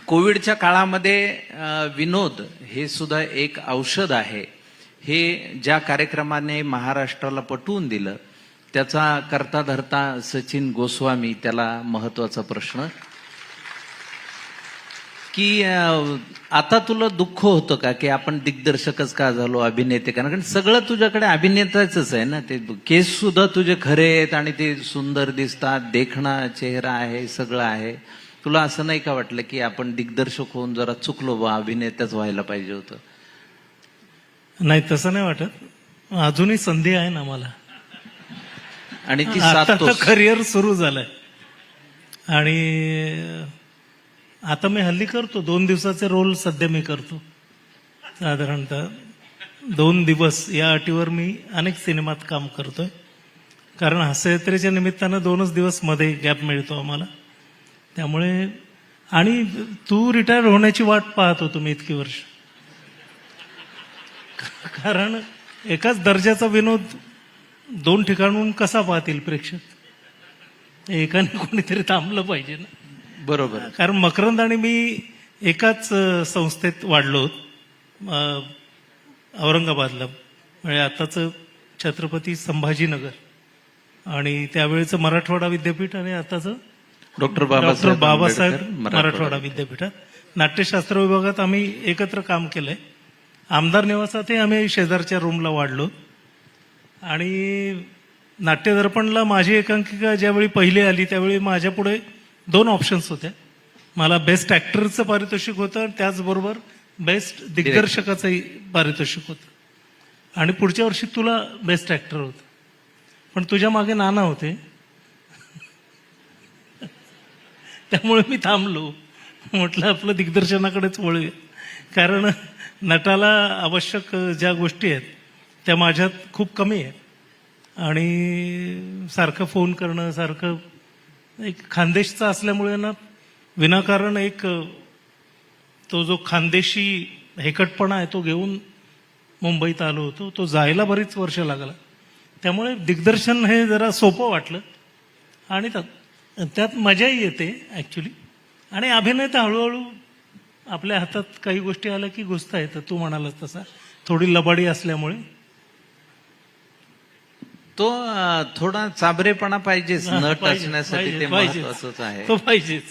कोविडच्या काळामध्ये विनोद हे सुद्धा एक औषध आहे. हे ज्या कार्यक्रमाने महाराष्ट्राला पटवून दिलं त्याचा करता धरता सचिन गोस्वामी त्याला महत्वाचा प्रश्न की आता तुला दुःख होतं का की आपण दिग्दर्शकच का झालो, अभिनेते का? कारण सगळं तुझ्याकडे अभिनेताच आहे ना. ते केस सुद्धा तुझे खरे आहेत आणि ते सुंदर दिसतात, देखणा चेहरा आहे, सगळं आहे. तुला असं नाही का वाटलं की आपण दिग्दर्शक होऊन जरा चुकलो बा, अभिनेताच व्हायला पाहिजे होतं? नाही, तसं नाही वाटत. अजूनही संधी आहे ना मला, आणि ती आता साधतोस. करिअर सुरू झालंय. आणि आता मी हल्ली करतो 2 दिवसाचे रोल. सध्या मी करतो साधारणतः 2 दिवस. या अटीवर मी अनेक सिनेमात काम करतोय, कारण हास्ययात्रेच्या निमित्तानं 2च दिवस मध्ये गॅप मिळतो आम्हाला. त्यामुळे आणि तू रिटायर होण्याची वाट पाहत होतो मी इतकी वर्ष, कारण एकाच दर्जाचा विनोद 2 ठिकाणून कसा पाहतील प्रेक्षक? एकाने कोणीतरी थांबलं पाहिजे ना. बरोबर. कारण मकरंद आणि मी एकाच संस्थेत वाढलो, औरंगाबादला. म्हणजे आताचं छत्रपती संभाजीनगर, आणि त्यावेळेचं मराठवाडा विद्यापीठ, आणि आताचं डॉक्टर बाबासाहेब मराठवाडा विद्यापीठात नाट्यशास्त्र विभागात आम्ही एकत्र काम केलंय. आमदार निवासातही आम्ही शेजारच्या रूमला वाढलो. आणि नाट्यदर्पणला माझी एकांकिका ज्यावेळी पहिली आली त्यावेळी माझ्या पुढे 2 ऑप्शन्स होत्या. मला बेस्ट ऍक्टरचं पारितोषिक होतं आणि त्याचबरोबर बेस्ट दिग्दर्शकाचंही पारितोषिक होतं. आणि पुढच्या वर्षी तुला बेस्ट ऍक्टर होतं, पण तुझ्या मागे नाना होते. त्यामुळे मी थांबलो. म्हटलं आपलं दिग्दर्शनाकडेच वळूया, कारण नटाला आवश्यक ज्या गोष्टी आहेत त्या माझ्यात खूप कमी आहेत. आणि सारखं फोन करणं, सारखं एक खानदेशचा असल्यामुळे ना विनाकारण एक तो जो खानदेशी हेकटपणा आहे तो घेऊन मुंबईत आलो होतो. तो जायला बरीच वर्ष लागला. त्यामुळे दिग्दर्शन हे जरा सोपं वाटलं, आणि त्यात मजाही येते ऍक्च्युली. आणि अभिनय तर हळूहळू आपल्या हातात काही गोष्टी आल्या की घुसता येतं. तू म्हणालास तसा थोडी लबाडी असल्यामुळे तो थोडा चाबरेपणा पाहिजेच नट पाहिजे, असण्यासाठी. ते पाहिजेच, महत्वाचंच आहे. तो पाहिजेच.